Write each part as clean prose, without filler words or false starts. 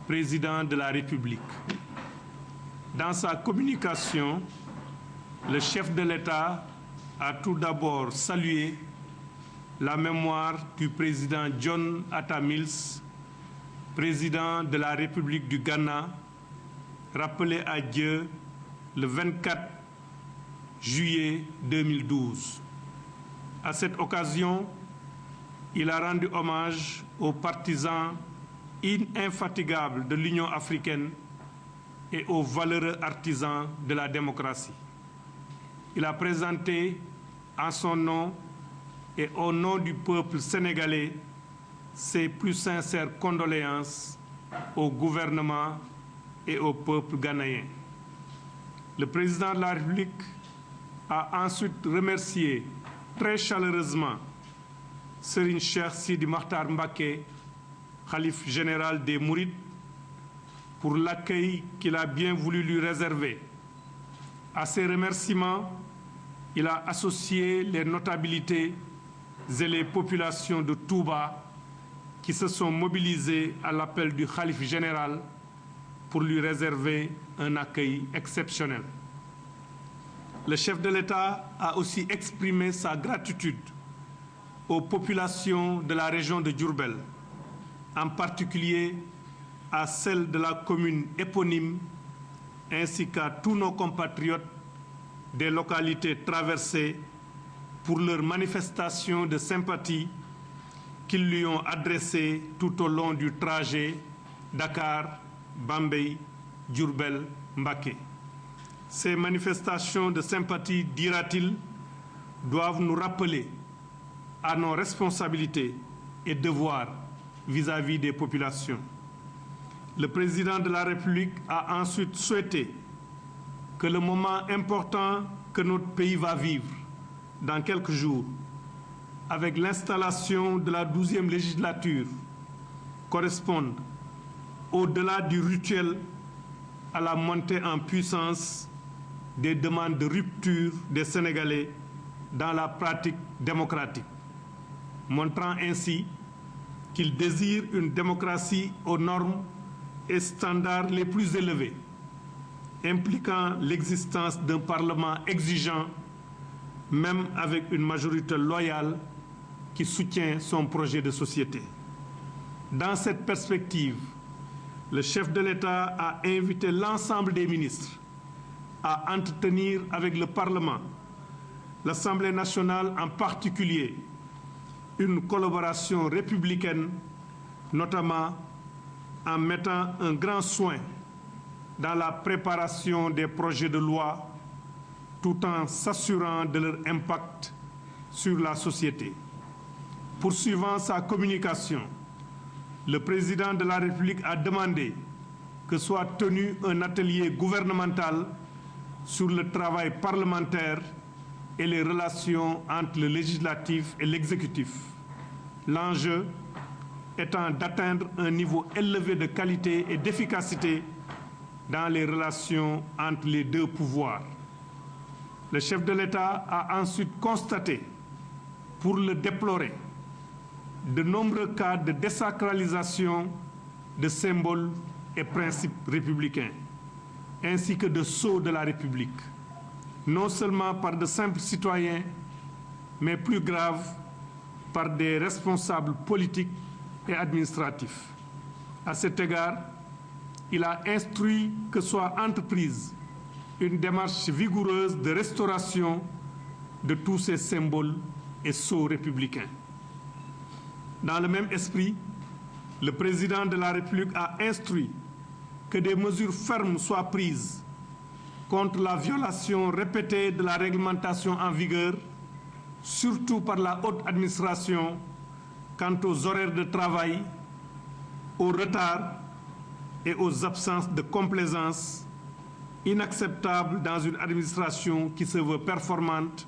Président de la République. Dans sa communication, le chef de l'État a tout d'abord salué la mémoire du président John Atta Mills, président de la République du Ghana, rappelé à Dieu le 24 juillet 2012. À cette occasion, il a rendu hommage aux partisans infatigable de l'Union africaine et aux valeureux artisans de la démocratie. Il a présenté en son nom et au nom du peuple sénégalais ses plus sincères condoléances au gouvernement et au peuple ghanéen. Le président de la République a ensuite remercié très chaleureusement Serigne Cheikh Sidi Makhtar Mbacké, Khalife général des Mourides, pour l'accueil qu'il a bien voulu lui réserver. À ces remerciements, il a associé les notabilités et les populations de Touba qui se sont mobilisées à l'appel du Khalife général pour lui réserver un accueil exceptionnel. Le chef de l'État a aussi exprimé sa gratitude aux populations de la région de Diourbel, en particulier à celle de la commune éponyme, ainsi qu'à tous nos compatriotes des localités traversées pour leurs manifestations de sympathie qu'ils lui ont adressées tout au long du trajet Dakar, Bambey, Diourbel, Mbacké. Ces manifestations de sympathie, dira-t-il, doivent nous rappeler à nos responsabilités et devoirs vis-à-vis des populations. Le président de la République a ensuite souhaité que le moment important que notre pays va vivre dans quelques jours, avec l'installation de la 12e législature, corresponde, au-delà du rituel, à la montée en puissance des demandes de rupture des Sénégalais dans la pratique démocratique, montrant ainsi qu'il désire une démocratie aux normes et standards les plus élevés, impliquant l'existence d'un Parlement exigeant, même avec une majorité loyale qui soutient son projet de société. Dans cette perspective, le chef de l'État a invité l'ensemble des ministres à entretenir avec le Parlement, l'Assemblée nationale en particulier, une collaboration républicaine, notamment en mettant un grand soin dans la préparation des projets de loi, tout en s'assurant de leur impact sur la société. Poursuivant sa communication, le président de la République a demandé que soit tenu un atelier gouvernemental sur le travail parlementaire et les relations entre le législatif et l'exécutif. L'enjeu étant d'atteindre un niveau élevé de qualité et d'efficacité dans les relations entre les deux pouvoirs. Le chef de l'État a ensuite constaté, pour le déplorer, de nombreux cas de désacralisation de symboles et principes républicains, ainsi que de sceaux de la République, non seulement par de simples citoyens, mais plus grave, par des responsables politiques et administratifs. À cet égard, il a instruit que soit entreprise une démarche vigoureuse de restauration de tous ces symboles et sceaux républicains. Dans le même esprit, le président de la République a instruit que des mesures fermes soient prises contre la violation répétée de la réglementation en vigueur, surtout par la haute administration, quant aux horaires de travail, aux retards et aux absences de complaisance inacceptables dans une administration qui se veut performante,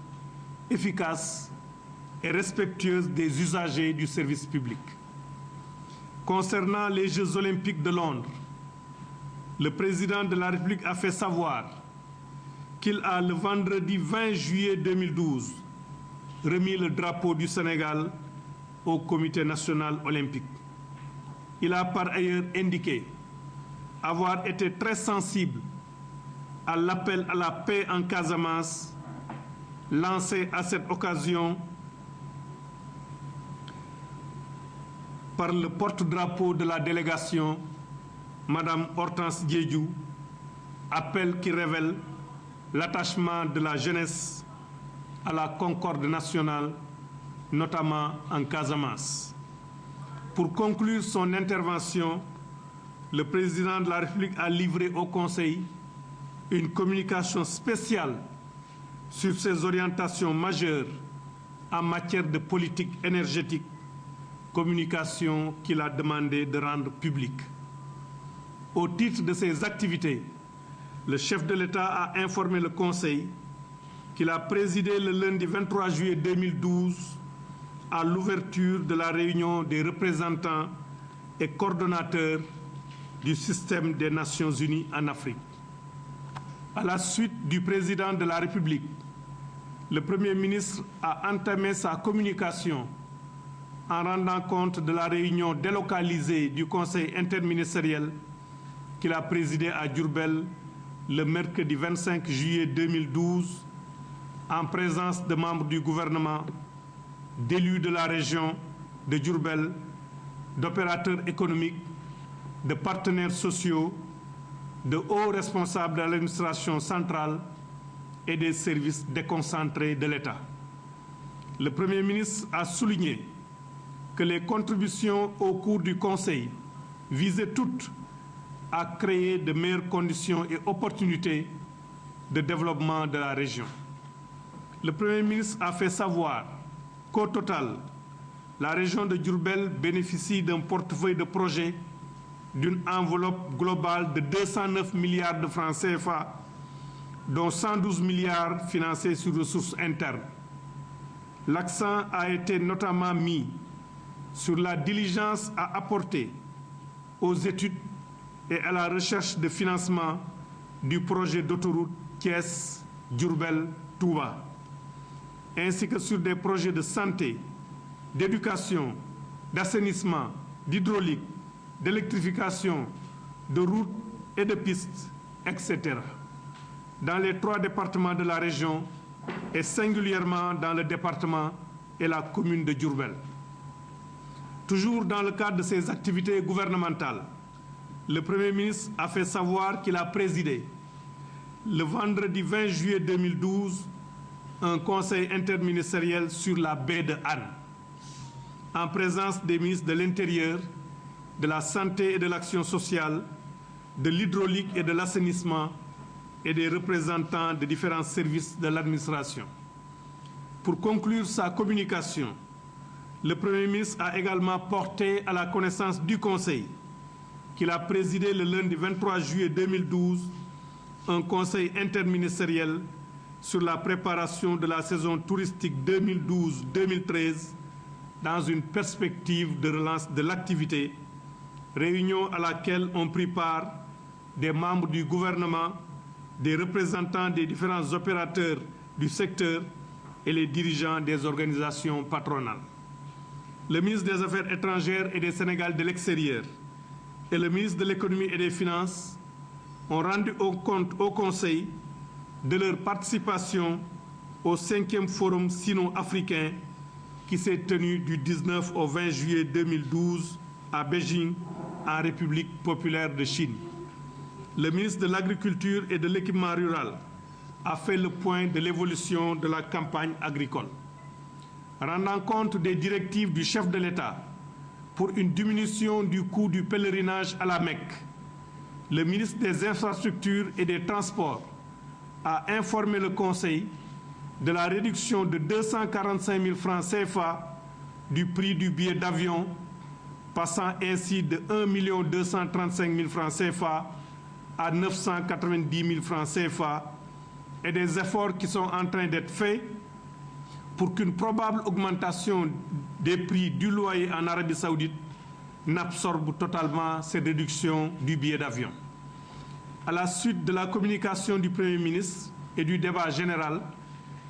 efficace et respectueuse des usagers du service public. Concernant les Jeux olympiques de Londres, le président de la République a fait savoir qu'il a, le vendredi 20 juillet 2012, remis le drapeau du Sénégal au Comité national olympique. Il a par ailleurs indiqué avoir été très sensible à l'appel à la paix en Casamance lancé à cette occasion par le porte-drapeau de la délégation, Madame Hortense Diédhiou, appel qui révèle l'attachement de la jeunesse à la concorde nationale, notamment en Casamance. Pour conclure son intervention, le président de la République a livré au Conseil une communication spéciale sur ses orientations majeures en matière de politique énergétique, communication qu'il a demandé de rendre publique. Au titre de ses activités, le chef de l'État a informé le Conseil qu'il a présidé le lundi 23 juillet 2012 à l'ouverture de la réunion des représentants et coordonnateurs du système des Nations Unies en Afrique. À la suite du président de la République, le Premier ministre a entamé sa communication en rendant compte de la réunion délocalisée du Conseil interministériel qu'il a présidé à Diourbel le mercredi 25 juillet 2012 en présence de membres du gouvernement, d'élus de la région de Diourbel, d'opérateurs économiques, de partenaires sociaux, de hauts responsables de l'administration centrale et des services déconcentrés de l'État. Le Premier ministre a souligné que les contributions au cours du Conseil visaient toutes à créer de meilleures conditions et opportunités de développement de la région. Le Premier ministre a fait savoir qu'au total, la région de Diourbel bénéficie d'un portefeuille de projets d'une enveloppe globale de 209 milliards de francs CFA, dont 112 milliards financés sur ressources internes. L'accent a été notamment mis sur la diligence à apporter aux études et à la recherche de financement du projet d'autoroute Thiès-Diourbel-Touba, ainsi que sur des projets de santé, d'éducation, d'assainissement, d'hydraulique, d'électrification, de routes et de pistes, etc. dans les 3 départements de la région et singulièrement dans le département et la commune de Diourbel. Toujours dans le cadre de ses activités gouvernementales, le Premier ministre a fait savoir qu'il a présidé le vendredi 20 juillet 2012 un conseil interministériel sur la baie de Hann, en présence des ministres de l'Intérieur, de la Santé et de l'Action sociale, de l'hydraulique et de l'assainissement et des représentants de différents services de l'administration. Pour conclure sa communication, le Premier ministre a également porté à la connaissance du Conseil qu'il a présidé le lundi 23 juillet 2012 un conseil interministériel sur la préparation de la saison touristique 2012-2013 dans une perspective de relance de l'activité, réunion à laquelle ont pris part des membres du gouvernement, des représentants des différents opérateurs du secteur et les dirigeants des organisations patronales. Le ministre des Affaires étrangères et des Sénégal de l'extérieur et le ministre de l'Économie et des Finances ont rendu compte au Conseil de leur participation au 5e Forum sino-africain qui s'est tenu du 19 au 20 juillet 2012 à Beijing, en République populaire de Chine. Le ministre de l'Agriculture et de l'Équipement rural a fait le point de l'évolution de la campagne agricole. Rendant compte des directives du chef de l'État pour une diminution du coût du pèlerinage à la Mecque, le ministre des Infrastructures et des Transports a informé le Conseil de la réduction de 245 000 francs CFA du prix du billet d'avion, passant ainsi de 1 235 000 francs CFA à 990 000 francs CFA, et des efforts qui sont en train d'être faits pour qu'une probable augmentation des prix du loyer en Arabie Saoudite n'absorbe totalement cette réduction du billet d'avion. À la suite de la communication du Premier ministre et du débat général,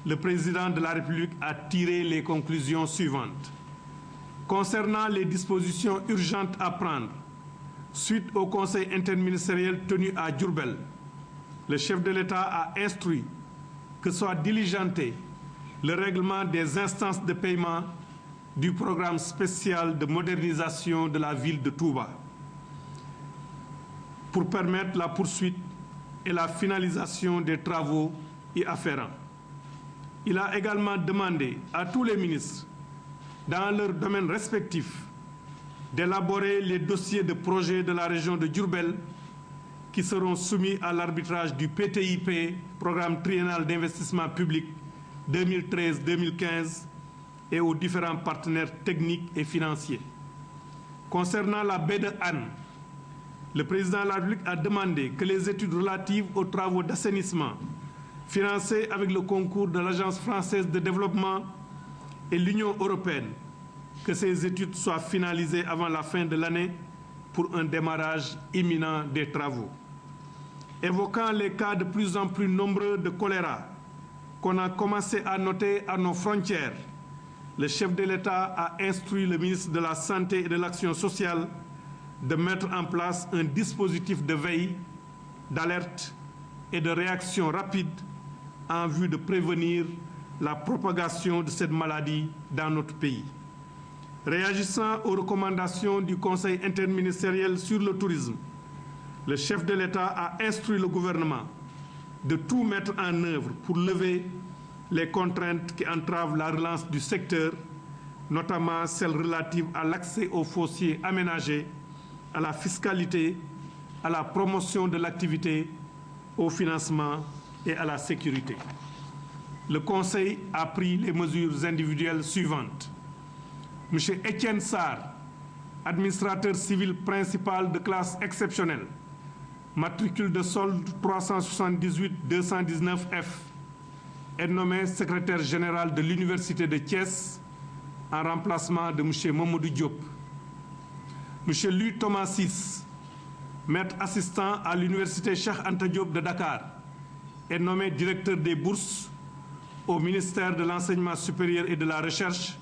le président de la République a tiré les conclusions suivantes. Concernant les dispositions urgentes à prendre Suite au conseil interministériel tenu à Diourbel, le chef de l'État a instruit que soit diligenté le règlement des instances de paiement du programme spécial de modernisation de la ville de Touba pour permettre la poursuite et la finalisation des travaux y afférents. Il a également demandé à tous les ministres, dans leurs domaines respectifs, d'élaborer les dossiers de projets de la région de Diourbel qui seront soumis à l'arbitrage du PTIP, Programme triennal d'investissement public 2013-2015, et aux différents partenaires techniques et financiers. Concernant la baie de Hann, le président de la République a demandé que les études relatives aux travaux d'assainissement financés avec le concours de l'Agence française de développement et l'Union européenne, que ces études soient finalisées avant la fin de l'année pour un démarrage imminent des travaux. Évoquant les cas de plus en plus nombreux de choléra qu'on a commencé à noter à nos frontières, le chef de l'État a instruit le ministre de la Santé et de l'Action sociale de mettre en place un dispositif de veille, d'alerte et de réaction rapide en vue de prévenir la propagation de cette maladie dans notre pays. Réagissant aux recommandations du Conseil interministériel sur le tourisme, le chef de l'État a instruit le gouvernement de tout mettre en œuvre pour lever les contraintes qui entravent la relance du secteur, notamment celles relatives à l'accès aux fonciers aménagés, à la fiscalité, à la promotion de l'activité, au financement et à la sécurité. Le Conseil a pris les mesures individuelles suivantes. M. Étienne Sarr, administrateur civil principal de classe exceptionnelle, matricule de solde 378-219F, est nommé secrétaire général de l'Université de Thiès en remplacement de M. Mamadou Diop. M. Louis Thomas VI, maître assistant à l'Université Cheikh Anta Diop de Dakar, est nommé directeur des bourses au ministère de l'Enseignement supérieur et de la Recherche